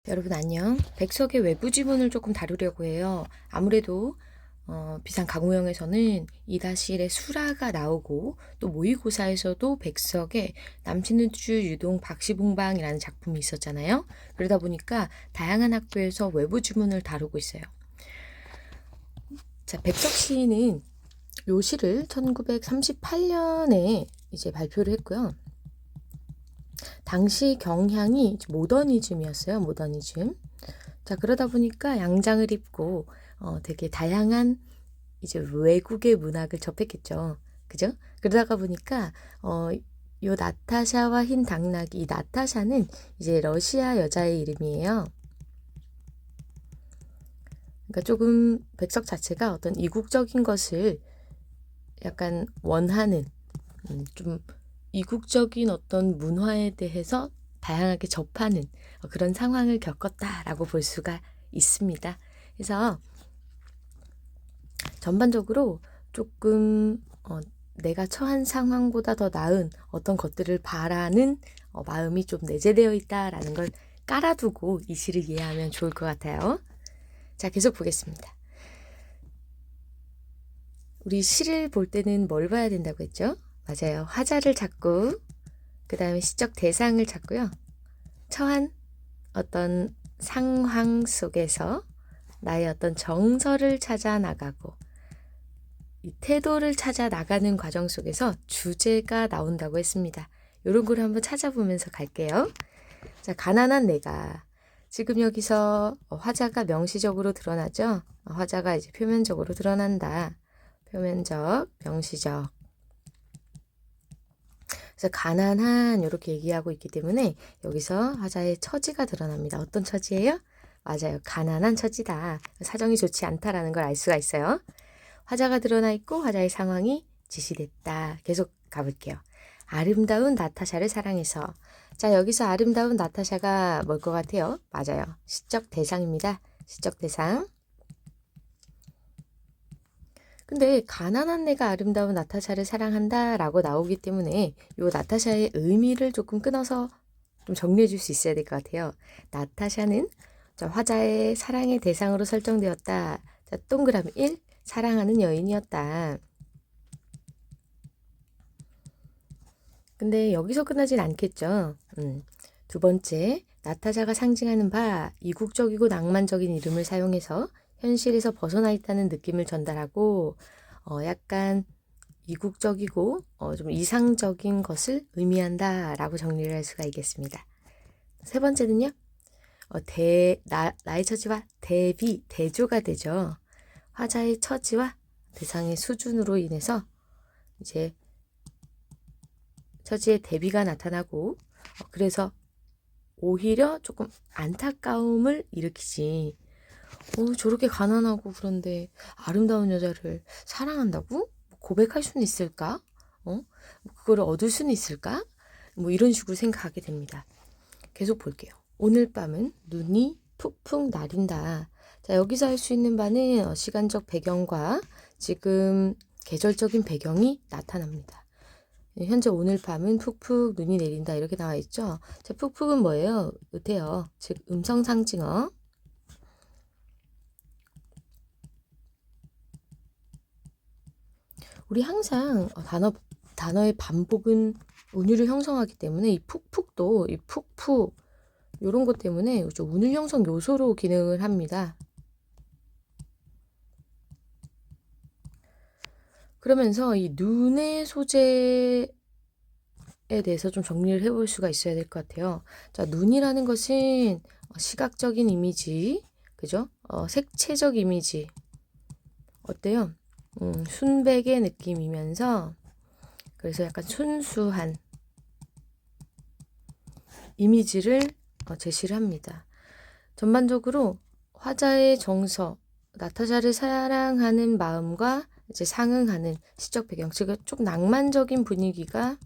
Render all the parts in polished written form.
여러분 안녕. 백석의 외부 지문을 조금 다루려고 해요. 아무래도 비상 가공형에서는 이다실의 수라가 나오고 또 모의고사에서도 백석의 남친우주 유동 박시봉방이라는 작품이 있었잖아요. 그러다 보니까 다양한 학교에서 외부 지문을 다루고 있어요. 자, 백석 시인은 요 시를 1938년에 이제 발표를 했고요. 당시 경향이 모더니즘이었어요. 모더니즘. 자, 그러다 보니까 양장을 입고 되게 다양한 이제 외국의 문학을 접했겠죠. 그죠? 그러다가 보니까 요 나타샤와 흰 당나귀, 이 나타샤는 이제 러시아 여자의 이름이에요. 그러니까 조금 백석 자체가 어떤 이국적인 것을 약간 원하는 좀 이국적인 어떤 문화에 대해서 다양하게 접하는 그런 상황을 겪었다라고 볼 수가 있습니다. 그래서 전반적으로 조금 내가 처한 상황보다 더 나은 어떤 것들을 바라는 마음이 좀 내재되어 있다라는 걸 깔아두고 이 시를 이해하면 좋을 것 같아요. 자, 계속 보겠습니다. 우리 시를 볼 때는 뭘 봐야 된다고 했죠? 맞아요. 화자를 찾고 그 다음에 시적 대상을 찾고요. 처한 어떤 상황 속에서 나의 어떤 정서를 찾아 나가고 이 태도를 찾아 나가는 과정 속에서 주제가 나온다고 했습니다. 이런 걸 한번 찾아보면서 갈게요. 자, 가난한 내가. 지금 여기서 화자가 명시적으로 드러나죠? 화자가 이제 표면적으로 드러난다. 표면적, 명시적. 그래서 가난한 이렇게 얘기하고 있기 때문에 여기서 화자의 처지가 드러납니다. 어떤 처지예요? 맞아요. 가난한 처지다. 사정이 좋지 않다라는 걸 알 수가 있어요. 화자가 드러나 있고 화자의 상황이 지시됐다. 계속 가볼게요. 아름다운 나타샤를 사랑해서. 자, 여기서 아름다운 나타샤가 뭘 것 같아요? 맞아요. 시적 대상입니다. 시적 대상. 근데 가난한 내가 아름다운 나타샤를 사랑한다 라고 나오기 때문에 요 나타샤의 의미를 조금 끊어서 좀 정리해 줄 수 있어야 될 것 같아요. 나타샤는 화자의 사랑의 대상으로 설정되었다. 자, 동그라미 1. 사랑하는 여인이었다. 근데 여기서 끝나진 않겠죠. 두 번째, 나타샤가 상징하는 바 이국적이고 낭만적인 이름을 사용해서 현실에서 벗어나 있다는 느낌을 전달하고 약간 이국적이고 좀 이상적인 것을 의미한다라고 정리를 할 수가 있겠습니다. 세 번째는요. 나의 처지와 대조가 되죠. 화자의 처지와 대상의 수준으로 인해서 이제 처지의 대비가 나타나고 그래서 오히려 조금 안타까움을 일으키지. 저렇게 가난하고 그런데 아름다운 여자를 사랑한다고? 고백할 수는 있을까? 그거를 얻을 수는 있을까? 이런 식으로 생각하게 됩니다. 계속 볼게요. 오늘 밤은 눈이 푹푹 내린다. 자, 여기서 할 수 있는 바는 시간적 배경과 지금 계절적인 배경이 나타납니다. 현재 오늘 밤은 푹푹 눈이 내린다 이렇게 나와 있죠. 자, 푹푹은 뭐예요? 의태어, 즉 음성 상징어. 우리 항상 단어의 반복은 운율을 형성하기 때문에 이 푹푹도 이 푹푹 이런 것 때문에 운율 형성 요소로 기능을 합니다. 그러면서 이 눈의 소재에 대해서 좀 정리를 해볼 수가 있어야 될 것 같아요. 자, 눈이라는 것은 시각적인 이미지, 그죠? 색채적 이미지. 어때요? 순백의 느낌이면서 그래서 약간 순수한 이미지를 제시를 합니다. 전반적으로 화자의 정서, 나타샤를 사랑하는 마음과 이제 상응하는 시적 배경, 즉 좀 낭만적인 분위기가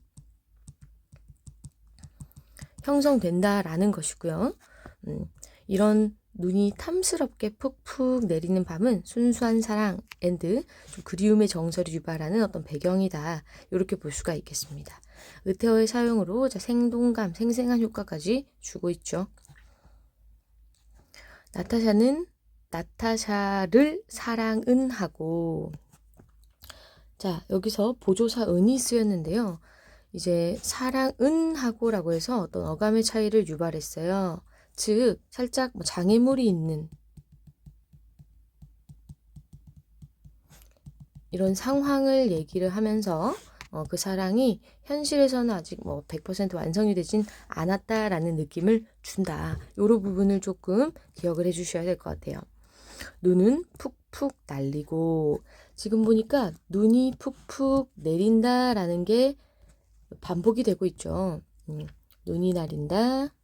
형성된다라는 것이고요. 이런 눈이 탐스럽게 푹푹 내리는 밤은 순수한 사랑 앤드 좀 그리움의 정서를 유발하는 어떤 배경이다. 이렇게 볼 수가 있겠습니다. 의태어의 사용으로 생동감, 생생한 효과까지 주고 있죠. 나타샤를 사랑은 하고, 자, 여기서 보조사 은이 쓰였는데요. 이제 사랑은 하고라고 해서 어떤 어감의 차이를 유발했어요. 즉, 살짝 뭐 장애물이 있는 이런 상황을 얘기를 하면서 그 사랑이 현실에서는 아직 뭐 100% 완성이 되진 않았다라는 느낌을 준다. 요런 부분을 조금 기억을 해 주셔야 될 것 같아요. 눈은 푹푹 날리고, 지금 보니까 눈이 푹푹 내린다라는 게 반복이 되고 있죠. 눈이 내린다.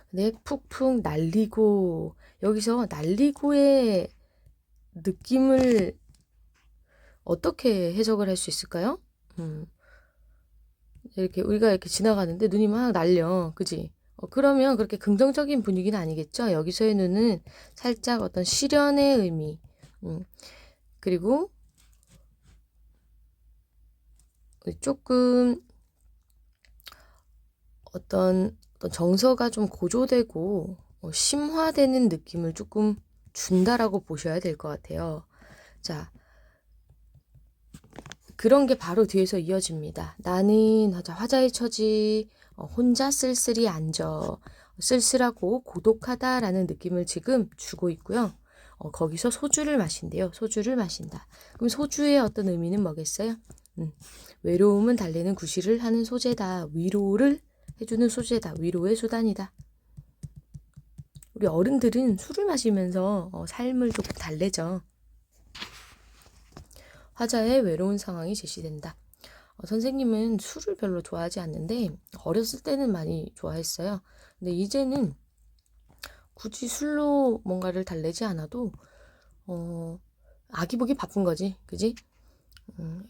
네, 푹푹 날리고. 여기서 날리고의 느낌을 어떻게 해석을 할 수 있을까요? 이렇게 우리가 이렇게 지나가는데 눈이 막 날려, 그지? 그러면 그렇게 긍정적인 분위기는 아니겠죠? 여기서의 눈은 살짝 어떤 시련의 의미, 그리고 조금 어떤 정서가 좀 고조되고 심화되는 느낌을 조금 준다라고 보셔야 될 것 같아요. 자, 그런 게 바로 뒤에서 이어집니다. 나는 화자의 처지, 혼자 쓸쓸히 앉아, 쓸쓸하고 고독하다라는 느낌을 지금 주고 있고요. 거기서 소주를 마신대요. 소주를 마신다. 그럼 소주의 어떤 의미는 뭐겠어요? 외로움은 달래는 구실을 하는 소재다. 위로를 해주는 소재다. 위로의 수단이다. 우리 어른들은 술을 마시면서 삶을 조금 달래죠. 화자의 외로운 상황이 제시된다. 선생님은 술을 별로 좋아하지 않는데 어렸을 때는 많이 좋아했어요. 근데 이제는 굳이 술로 뭔가를 달래지 않아도 아기 보기 바쁜 거지, 그지?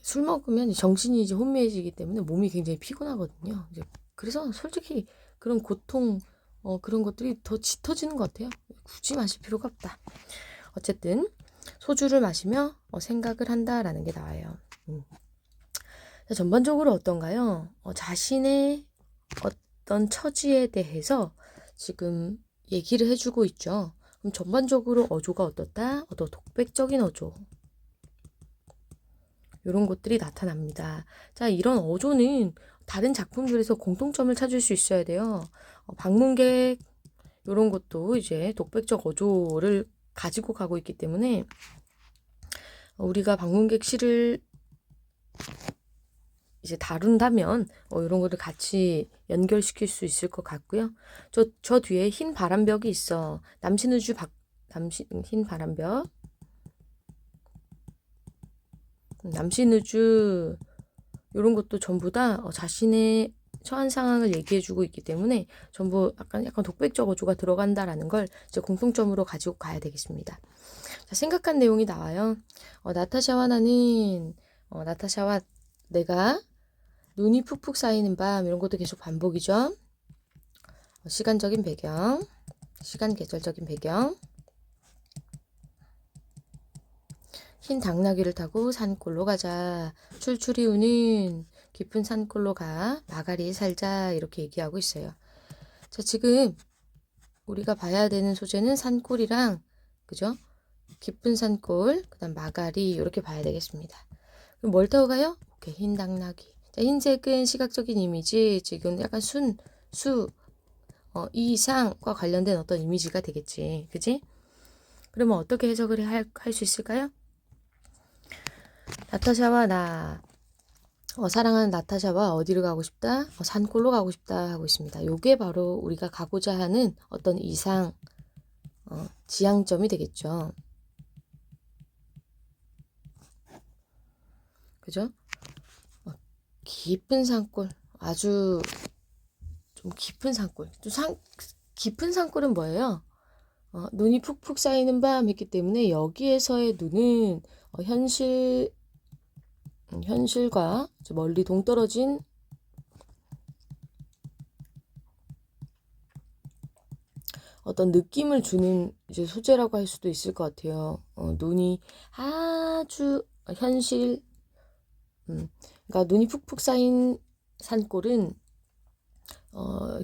술 먹으면 정신이 이제 혼미해지기 때문에 몸이 굉장히 피곤하거든요. 이제 그래서 솔직히 그런 고통, 그런 것들이 더 짙어지는 것 같아요. 굳이 마실 필요가 없다. 어쨌든 소주를 마시며 생각을 한다라는 게 나와요. 자, 전반적으로 어떤가요? 자신의 어떤 처지에 대해서 지금 얘기를 해주고 있죠. 그럼 전반적으로 어조가 어떻다? 어떤 독백적인 어조. 이런 것들이 나타납니다. 자, 이런 어조는 다른 작품들에서 공통점을 찾을 수 있어야 돼요. 방문객 이런 것도 이제 독백적 어조를 가지고 가고 있기 때문에 우리가 방문객 시를 이제 다룬다면 이런 거를 같이 연결시킬 수 있을 것 같고요. 저 뒤에 흰 바람벽이 있어. 흰 바람벽. 남신우주 이런 것도 전부 다 자신의 처한 상황을 얘기해주고 있기 때문에 전부 약간 독백적 어조가 들어간다라는 걸 이제 공통점으로 가지고 가야 되겠습니다. 자, 생각한 내용이 나와요. 나타샤와 나는 나타샤와 내가 눈이 푹푹 쌓이는 밤 이런 것도 계속 반복이죠. 시간적인 배경, 시간 계절적인 배경. 흰 당나귀를 타고 산골로 가자. 출출이 우는 깊은 산골로 가. 마가리에 살자. 이렇게 얘기하고 있어요. 자, 지금 우리가 봐야 되는 소재는 산골이랑, 그죠? 깊은 산골, 그 다음 마가리, 이렇게 봐야 되겠습니다. 그럼 뭘 타고 가요? 오케이, 흰 당나귀. 자, 흰색은 시각적인 이미지, 지금 약간 이상과 관련된 어떤 이미지가 되겠지. 그지? 그러면 어떻게 해석을 할 수 있을까요? 나타샤와 나, 사랑하는 나타샤와 어디를 가고 싶다? 산골로 가고 싶다 하고 있습니다. 요게 바로 우리가 가고자 하는 어떤 이상, 지향점이 되겠죠. 그죠? 깊은 산골, 아주 좀 깊은 산골. 깊은 산골은 뭐예요? 눈이 푹푹 쌓이는 밤 했기 때문에 여기에서의 눈은 현실과 멀리 동떨어진 어떤 느낌을 주는 이제 소재라고 할 수도 있을 것 같아요. 눈이 아주 그러니까 눈이 푹푹 쌓인 산골은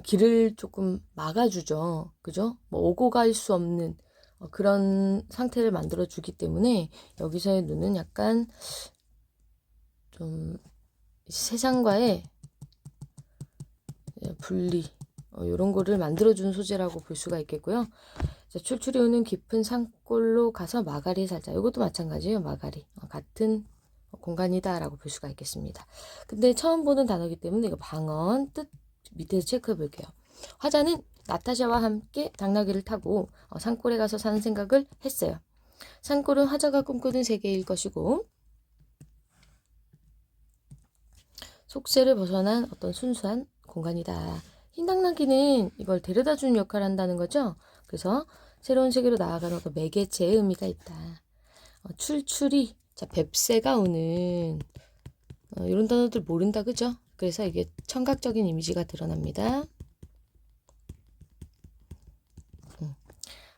길을 조금 막아주죠. 그죠? 뭐 오고 갈 수 없는 그런 상태를 만들어주기 때문에 여기서의 눈은 약간 좀 세상과의 분리 이런 거를 만들어주는 소재라고 볼 수가 있겠고요. 자, 출출이 오는 깊은 산골로 가서 마가리 살자. 이것도 마찬가지예요. 마가리. 같은 공간이다 라고 볼 수가 있겠습니다. 근데 처음 보는 단어이기 때문에 이거 방언 뜻 밑에서 체크해 볼게요. 화자는 나타샤와 함께 당나귀를 타고 산골에 가서 사는 생각을 했어요. 산골은 화자가 꿈꾸는 세계일 것이고 속세를 벗어난 어떤 순수한 공간이다. 흰 당나귀는 이걸 데려다주는 역할을 한다는 거죠. 그래서 새로운 세계로 나아가는 어떤 매개체의 의미가 있다. 출출이, 자, 뱁새가 오는 이런 단어들 모른다, 그죠? 그래서 이게 청각적인 이미지가 드러납니다.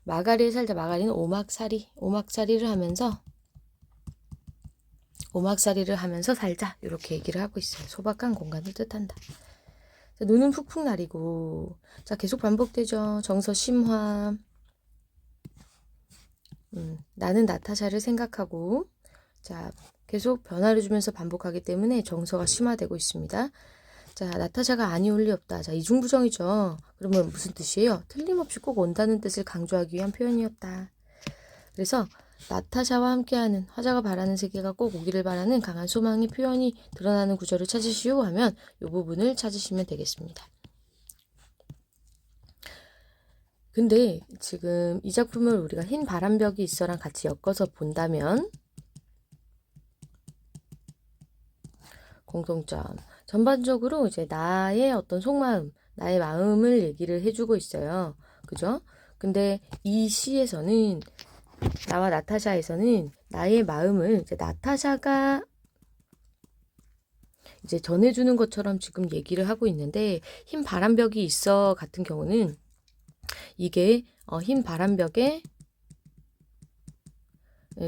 마가리에 살자. 마가리는 오막살이를 하면서 살자. 이렇게 얘기를 하고 있어요. 소박한 공간을 뜻한다. 자, 눈은 푹푹 나리고. 자, 계속 반복되죠. 정서 심화. 나는 나타샤를 생각하고. 자, 계속 변화를 주면서 반복하기 때문에 정서가 심화되고 있습니다. 자, 나타샤가 아니 올 리 없다. 자, 이중부정이죠. 그러면 무슨 뜻이에요? 틀림없이 꼭 온다는 뜻을 강조하기 위한 표현이었다. 그래서 나타샤와 함께하는 화자가 바라는 세계가 꼭 오기를 바라는 강한 소망의 표현이 드러나는 구절을 찾으시오 하면 이 부분을 찾으시면 되겠습니다. 근데 지금 이 작품을 우리가 흰 바람벽이 있어랑 같이 엮어서 본다면 공통점. 전반적으로 이제 나의 어떤 속마음, 나의 마음을 얘기를 해주고 있어요. 그죠? 근데 이 시에서는 나와 나타샤에서는 나의 마음을 이제 나타샤가 이제 전해주는 것처럼 지금 얘기를 하고 있는데 흰 바람벽이 있어 같은 경우는 이게 흰 바람벽에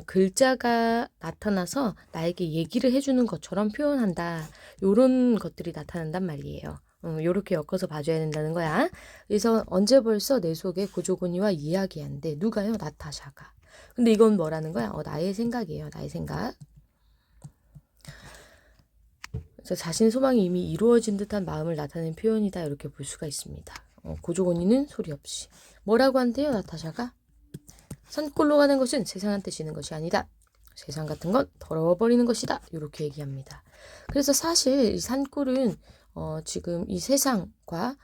글자가 나타나서 나에게 얘기를 해주는 것처럼 표현한다. 요런 것들이 나타난단 말이에요. 요렇게 엮어서 봐줘야 된다는 거야. 그래서 언제 벌써 내 속에 고조고니와 이야기하는데 누가요? 나타샤가. 근데 이건 뭐라는 거야? 나의 생각이에요. 나의 생각. 그래서 자신의 소망이 이미 이루어진 듯한 마음을 나타내는 표현이다. 이렇게 볼 수가 있습니다. 고조고니는 소리 없이. 뭐라고 한대요? 나타샤가? 산골로 가는 것은 세상한테 지는 것이 아니다. 세상 같은 건 더러워버리는 것이다. 이렇게 얘기합니다. 그래서 사실 이 산골은 지금 이 세상과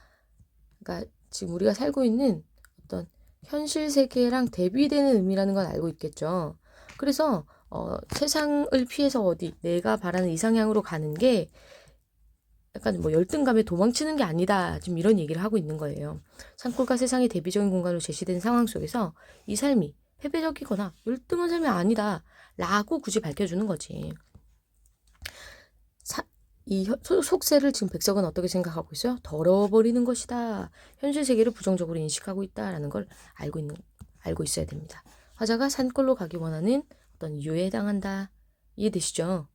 그러니까 지금 우리가 살고 있는 어떤 현실 세계랑 대비되는 의미라는 건 알고 있겠죠. 그래서 세상을 피해서 어디 내가 바라는 이상향으로 가는 게 약간 뭐 열등감에 도망치는 게 아니다. 지금 이런 얘기를 하고 있는 거예요. 산골과 세상이 대비적인 공간으로 제시된 상황 속에서 이 삶이 패배적이거나 열등한 삶이 아니다. 라고 굳이 밝혀주는 거지. 이 속세를 지금 백석은 어떻게 생각하고 있어요? 더러워버리는 것이다. 현실 세계를 부정적으로 인식하고 있다라는 걸 알고 있어야 됩니다. 화자가 산골로 가기 원하는 어떤 이유에 해당한다. 이해되시죠?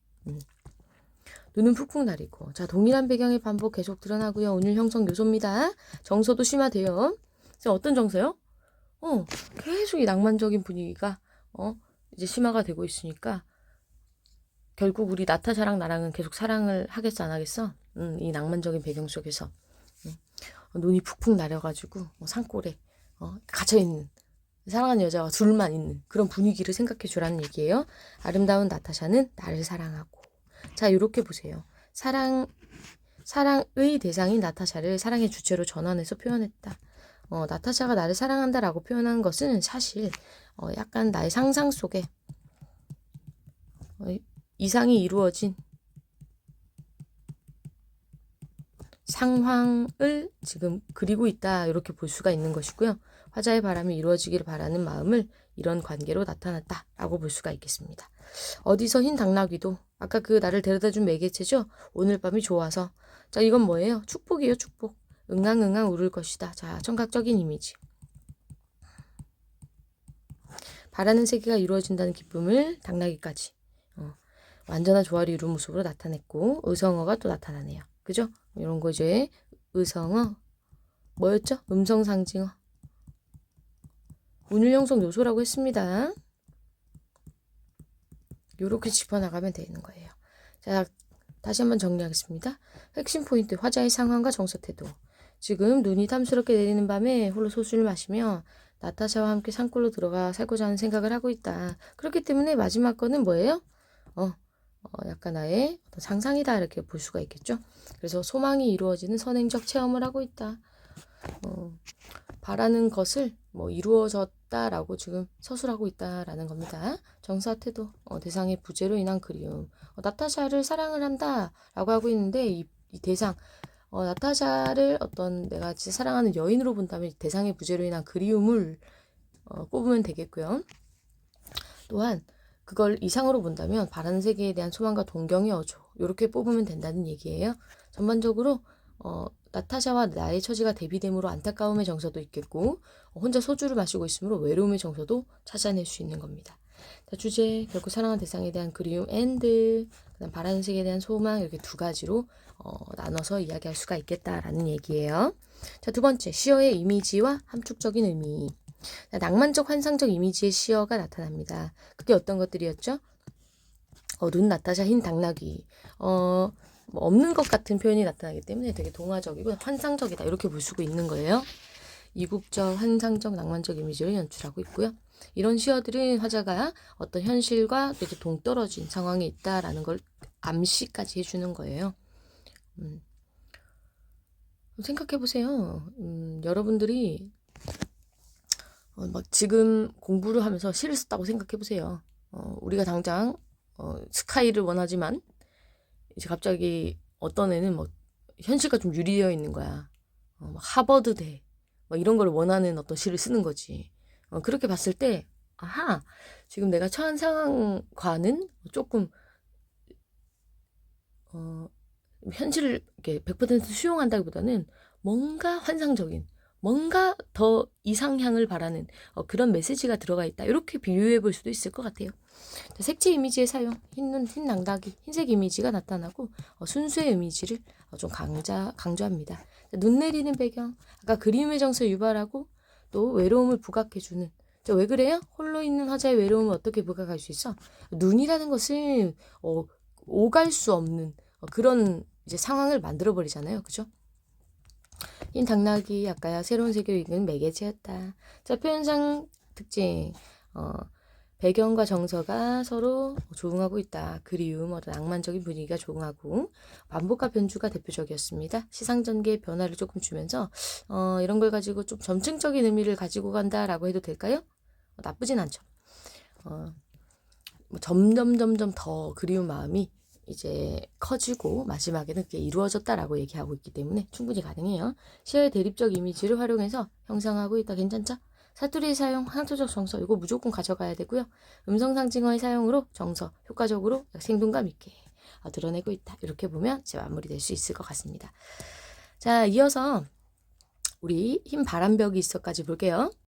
눈은 푹푹 나리고. 자, 동일한 배경의 반복 계속 드러나고요. 운율 형성 요소입니다. 정서도 심화돼요. 어떤 정서요? 계속 이 낭만적인 분위기가 이제 심화가 되고 있으니까 결국 우리 나타샤랑 나랑은 계속 사랑을 하겠어 안 하겠어? 이 낭만적인 배경 속에서 눈이 푹푹 나려가지고 산골에 갇혀있는 사랑하는 여자와 둘만 있는 그런 분위기를 생각해 주라는 얘기예요. 아름다운 나타샤는 나를 사랑하고. 자, 이렇게 보세요. 사랑의 대상인 나타샤를 사랑의 주체로 전환해서 표현했다. 나타샤가 나를 사랑한다라고 표현한 것은 사실 약간 나의 상상 속에 이상이 이루어진 상황을 지금 그리고 있다. 이렇게 볼 수가 있는 것이고요. 화자의 바람이 이루어지기를 바라는 마음을 이런 관계로 나타났다라고 볼 수가 있겠습니다. 어디서 흰 당나귀도 아까 그 나를 데려다준 매개체죠. 오늘 밤이 좋아서. 자, 이건 뭐예요? 축복이에요. 축복. 응앙응앙 울을 것이다. 자, 청각적인 이미지. 바라는 세계가 이루어진다는 기쁨을 당나귀까지 완전한 조화를 이룬 모습으로 나타냈고 의성어가 또 나타나네요. 그죠? 이런 거 이제 의성어, 뭐였죠? 음성상징어. 운율형성 요소라고 했습니다. 요렇게 짚어나가면 되는 거예요. 자, 다시 한번 정리하겠습니다. 핵심 포인트, 화자의 상황과 정서 태도. 지금 눈이 탐스럽게 내리는 밤에 홀로 소주를 마시며 나타샤와 함께 산골로 들어가 살고자 하는 생각을 하고 있다. 그렇기 때문에 마지막 거는 뭐예요? 약간 나의 어떤 상상이다 이렇게 볼 수가 있겠죠. 그래서 소망이 이루어지는 선행적 체험을 하고 있다. 바라는 것을 뭐 이루어졌다라고 지금 서술하고 있다라는 겁니다. 정사 태도, 대상의 부재로 인한 그리움. 나타샤를 사랑을 한다라고 하고 있는데 이 대상, 나타샤를 어떤 내가 진짜 사랑하는 여인으로 본다면 대상의 부재로 인한 그리움을 꼽으면 되겠고요. 또한 그걸 이상으로 본다면 바라는 세계에 대한 소망과 동경의 어조 이렇게 뽑으면 된다는 얘기예요. 전반적으로 나타샤와 나의 처지가 대비됨으로 안타까움의 정서도 있겠고 혼자 소주를 마시고 있으므로 외로움의 정서도 찾아낼 수 있는 겁니다. 자, 주제 결국 사랑하는 대상에 대한 그리움 앤드 그다음 바라는 세계에 대한 소망 이렇게 두 가지로 나눠서 이야기할 수가 있겠다라는 얘기예요. 자, 두 번째 시어의 이미지와 함축적인 의미. 자, 낭만적 환상적 이미지의 시어가 나타납니다. 그게 어떤 것들이었죠? 눈 나타샤 흰 당나귀 뭐 없는 것 같은 표현이 나타나기 때문에 되게 동화적이고 환상적이다 이렇게 볼 수가 있는 거예요. 이국적, 환상적, 낭만적 이미지를 연출하고 있고요. 이런 시어들은 화자가 어떤 현실과 되게 동떨어진 상황에 있다라는 걸 암시까지 해주는 거예요. 생각해 보세요. 여러분들이 막 지금 공부를 하면서 시를 썼다고 생각해 보세요. 우리가 당장 스카이를 원하지만 이제 갑자기 어떤 애는 뭐 현실과 좀 유리되어 있는 거야. 막 하버드대 막 이런 걸 원하는 어떤 시를 쓰는 거지. 그렇게 봤을 때 아하 지금 내가 처한 상황과는 조금 현실을 이렇게 100% 수용한다기보다는 뭔가 환상적인 뭔가 더 이상향을 바라는 그런 메시지가 들어가 있다. 이렇게 비유해 볼 수도 있을 것 같아요. 자, 색채 이미지의 사용, 흰눈, 흰 낭닭이, 흰색 이미지가 나타나고 순수의 이미지를 좀 강조합니다. 자, 눈 내리는 배경, 아까 그림의 정서 유발하고 또 외로움을 부각해주는. 자, 왜 그래요? 홀로 있는 화자의 외로움을 어떻게 부각할 수 있어? 눈이라는 것은 오갈 수 없는 그런 이제 상황을 만들어 버리잖아요, 그죠? 흰 당나귀 아까야 새로운 세계를 이끄는 매개체였다. 자, 표현상 특징. 배경과 정서가 서로 조응하고 있다. 그리움, 어떤 낭만적인 분위기가 조응하고 반복과 변주가 대표적이었습니다. 시상전개의 변화를 조금 주면서 이런 걸 가지고 좀 점층적인 의미를 가지고 간다라고 해도 될까요? 나쁘진 않죠. 점점 더 그리운 마음이 이제 커지고 마지막에는 그게 이루어졌다라고 얘기하고 있기 때문에 충분히 가능해요. 시어의 대립적 이미지를 활용해서 형상하고 있다. 괜찮죠? 사투리 사용, 향토적 정서 이거 무조건 가져가야 되고요. 음성상징어의 사용으로 정서 효과적으로 생동감 있게 드러내고 있다. 이렇게 보면 이제 마무리될 수 있을 것 같습니다. 자, 이어서 우리 흰 바람벽이 있어까지 볼게요.